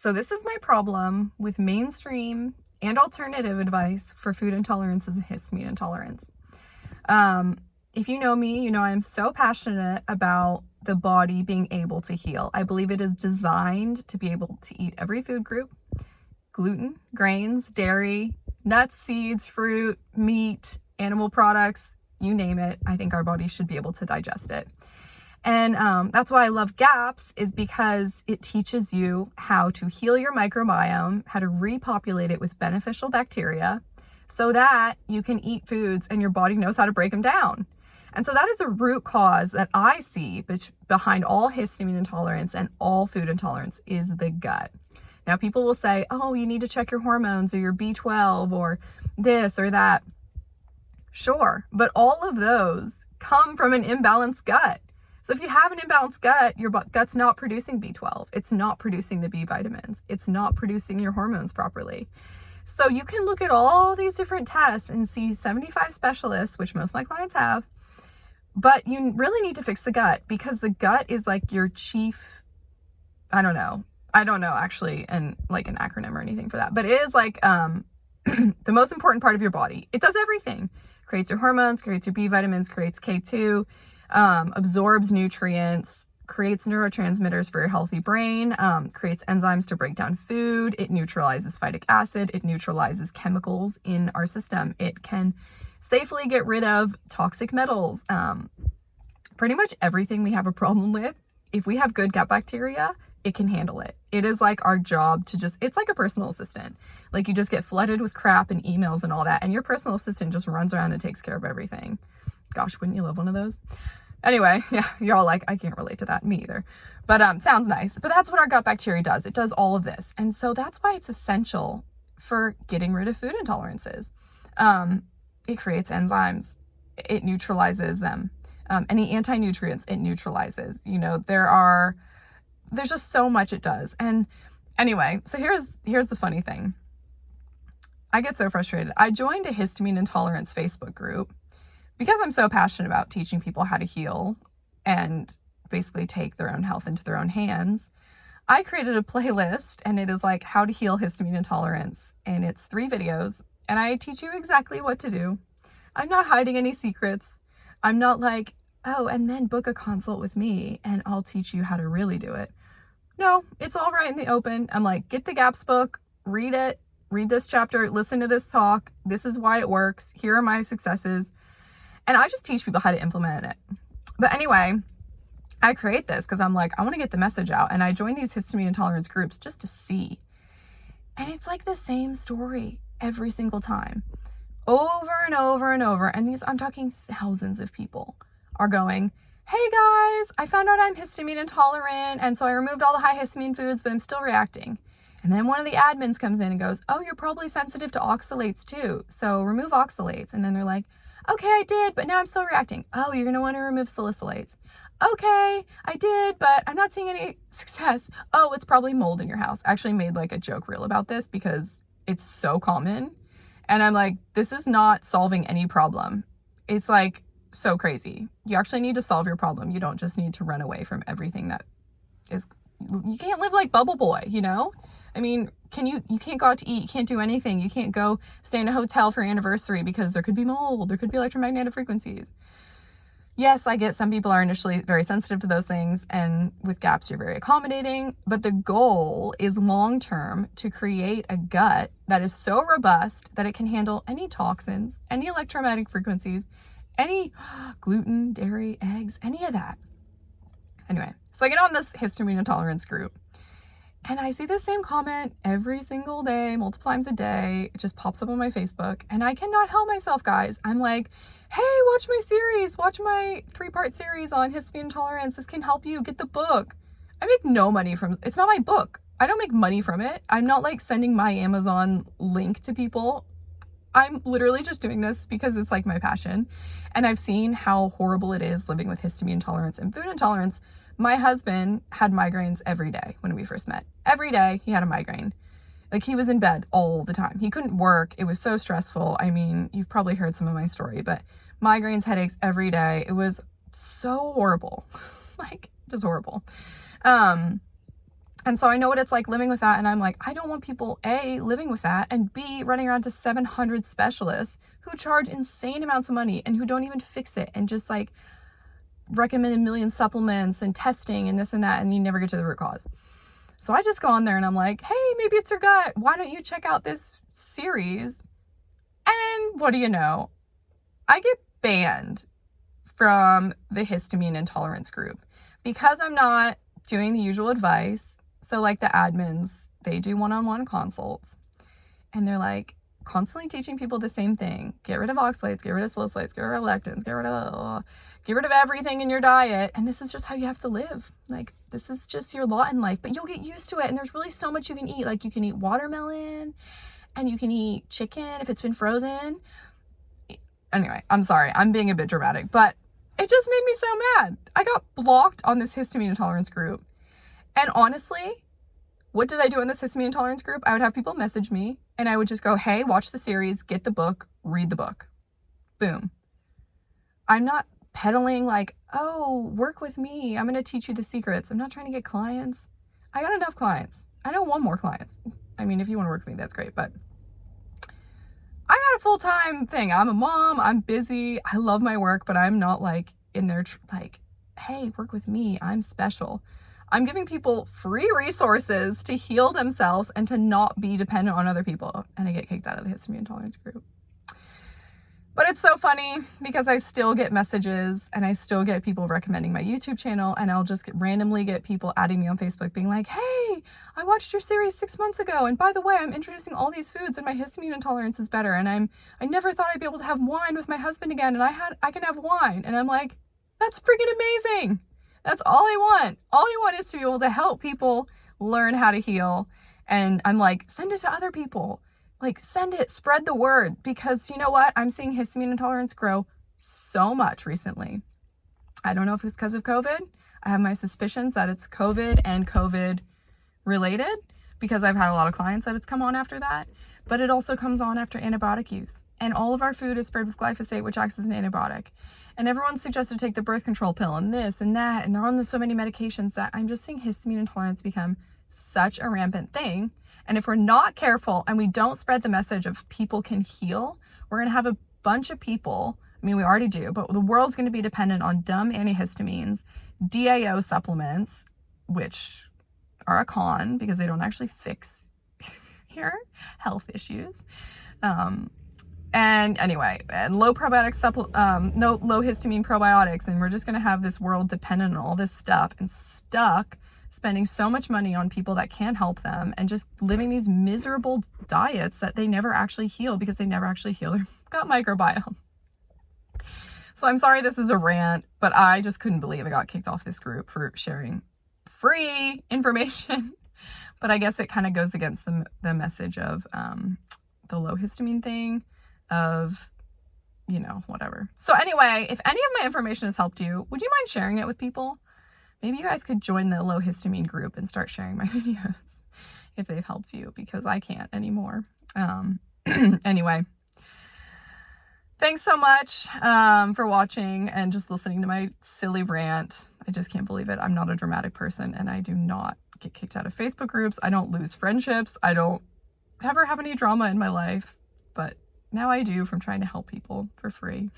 So this is my problem with mainstream and alternative advice for food intolerances and histamine intolerance. If you know me, you know I'm so passionate about the body being able to heal. I believe it is designed to be able to eat every food group: gluten, grains, dairy, nuts, seeds, fruit, meat, animal products, you name it. I think our body should be able to digest it. And that's why I love GAPS, is because it teaches you how to heal your microbiome, how to repopulate it with beneficial bacteria so that you can eat foods and your body knows how to break them down. And so that is a root cause that I see behind all histamine intolerance and all food intolerance is the gut. Now, people will say, oh, you need to check your hormones or your B12 or this or that. Sure, but all of those come from an imbalanced gut. So if you have an imbalanced gut, your gut's not producing B12. It's not producing the B vitamins. It's not producing your hormones properly. So you can look at all these different tests and see 75 specialists, which most of my clients have, but you really need to fix the gut, because the gut is like your chief, I don't know actually, and like an acronym or anything for that, but it is like the most important part of your body. It does everything. Creates your hormones, creates your B vitamins, creates K2, absorbs nutrients, creates neurotransmitters for your healthy brain, creates enzymes to break down food. It neutralizes phytic acid. It neutralizes chemicals in our system. It can safely get rid of toxic metals. Pretty much everything we have a problem with, if we have good gut bacteria, it can handle it. It is like our job to it's like a personal assistant. Like, you just get flooded with crap and emails and all that, and your personal assistant just runs around and takes care of everything. Gosh, wouldn't you love one of those? Anyway, yeah, you're all like, I can't relate to that. Me either. But sounds nice. But that's what our gut bacteria does. It does all of this. And so that's why it's essential for getting rid of food intolerances. It creates enzymes. It neutralizes them. Any anti-nutrients, it neutralizes. You know, there's just so much it does. And anyway, so here's the funny thing. I get so frustrated. I joined a histamine intolerance Facebook group because I'm so passionate about teaching people how to heal and basically take their own health into their own hands. I created a playlist, and it is like how to heal histamine intolerance. And it's 3 videos, and I teach you exactly what to do. I'm not hiding any secrets. I'm not like, oh, and then book a consult with me and I'll teach you how to really do it. No, it's all right in the open. I'm like, get the GAPS book, read it, read this chapter, listen to this talk. This is why it works. Here are my successes. And I just teach people how to implement it. But anyway, I create this because I'm like, I want to get the message out. And I join these histamine intolerance groups just to see. And it's like the same story every single time, over and over and over. And I'm talking thousands of people are going, hey guys, I found out I'm histamine intolerant. And so I removed all the high histamine foods, but I'm still reacting. And then one of the admins comes in and goes, oh, you're probably sensitive to oxalates too, so remove oxalates. And then they're like, okay, I did, but now I'm still reacting. Oh, you're going to want to remove salicylates. Okay, I did, but I'm not seeing any success. Oh, it's probably mold in your house. I actually made like a joke reel about this because it's so common. And I'm like, this is not solving any problem. It's like so crazy. You actually need to solve your problem. You don't just need to run away from everything that is, you can't live like Bubble Boy, you know? I mean, you can't go out to eat, you can't do anything. You can't go stay in a hotel for your anniversary because there could be mold, there could be electromagnetic frequencies. Yes, I get some people are initially very sensitive to those things, and with GAPS, you're very accommodating, but the goal is long-term to create a gut that is so robust that it can handle any toxins, any electromagnetic frequencies, any gluten, dairy, eggs, any of that. Anyway, so I get on this histamine intolerance group, and I see the same comment every single day, multiple times a day. It just pops up on my Facebook, and I cannot help myself, guys. I'm like, hey, watch my series. Watch my 3-part series on histamine intolerance. This can help you. Get the book. I make no money from it's not my book. I don't make money from it. I'm not like sending my Amazon link to people. I'm literally just doing this because it's like my passion. And I've seen how horrible it is living with histamine intolerance and food intolerance. My husband had migraines every day when we first met. Every day he had a migraine. Like, he was in bed all the time. He couldn't work. It was so stressful. I mean, you've probably heard some of my story, but migraines, headaches every day. It was so horrible. Like, just horrible. And so I know what it's like living with that. And I'm like, I don't want people, A, living with that, and B, running around to 700 specialists who charge insane amounts of money and who don't even fix it and just like recommend a million supplements and testing and this and that, and you never get to the root cause. So I just go on there and I'm like, hey, maybe it's your gut. Why don't you check out this series? And what do you know? I get banned from the histamine intolerance group because I'm not doing the usual advice. So like the admins, they do one-on-one consults and they're like constantly teaching people the same thing. Get rid of oxalates, get rid of salicylates, get rid of lectins, get rid of everything in your diet. And this is just how you have to live. Like, this is just your lot in life, but you'll get used to it. And there's really so much you can eat. Like, you can eat watermelon and you can eat chicken if it's been frozen. Anyway, I'm sorry, I'm being a bit dramatic, but it just made me so mad. I got blocked on this histamine intolerance group. And honestly, what did I do in this histamine intolerance group? I would have people message me and I would just go, hey, watch the series, get the book, read the book. Boom. I'm not peddling like, oh, work with me, I'm going to teach you the secrets. I'm not trying to get clients. I got enough clients. I don't want more clients. I mean, if you want to work with me, that's great, but I got a full-time thing. I'm a mom, I'm busy, I love my work, but I'm not like in there like, hey, work with me, I'm special. I'm giving people free resources to heal themselves and to not be dependent on other people. And I get kicked out of the histamine intolerance group. But it's so funny because I still get messages and I still get people recommending my YouTube channel, and I'll just randomly get people adding me on Facebook being like, hey, I watched your series 6 months ago. And by the way, I'm introducing all these foods and my histamine intolerance is better. And I never thought I'd be able to have wine with my husband again. And I can have wine. And I'm like, that's freaking amazing. That's all I want. All I want is to be able to help people learn how to heal. And I'm like, send it to other people. Like, send it, spread the word, because you know what? I'm seeing histamine intolerance grow so much recently. I don't know if it's because of COVID. I have my suspicions that it's COVID and COVID related because I've had a lot of clients that it's come on after that, but it also comes on after antibiotic use. And all of our food is sprayed with glyphosate, which acts as an antibiotic. And everyone's suggested to take the birth control pill and this and that, and they're on so many medications that I'm just seeing histamine intolerance become such a rampant thing. And if we're not careful and we don't spread the message of people can heal, we're going to have a bunch of people, I mean, we already do, but the world's going to be dependent on dumb antihistamines, DAO supplements, which are a con because they don't actually fix your health issues. And anyway, and low probiotic low histamine probiotics. And we're just going to have this world dependent on all this stuff and stuck spending so much money on people that can't help them and just living these miserable diets that they never actually heal because they never actually heal their gut microbiome. So I'm sorry this is a rant, but I just couldn't believe I got kicked off this group for sharing free information. But I guess it kind of goes against the message of the low histamine thing of, you know, whatever. So anyway, if any of my information has helped you, would you mind sharing it with people? Maybe you guys could join the low histamine group and start sharing my videos if they've helped you, because I can't anymore. Anyway, thanks so much for watching and just listening to my silly rant. I just can't believe it. I'm not a dramatic person and I do not get kicked out of Facebook groups. I don't lose friendships. I don't ever have any drama in my life, but now I do from trying to help people for free.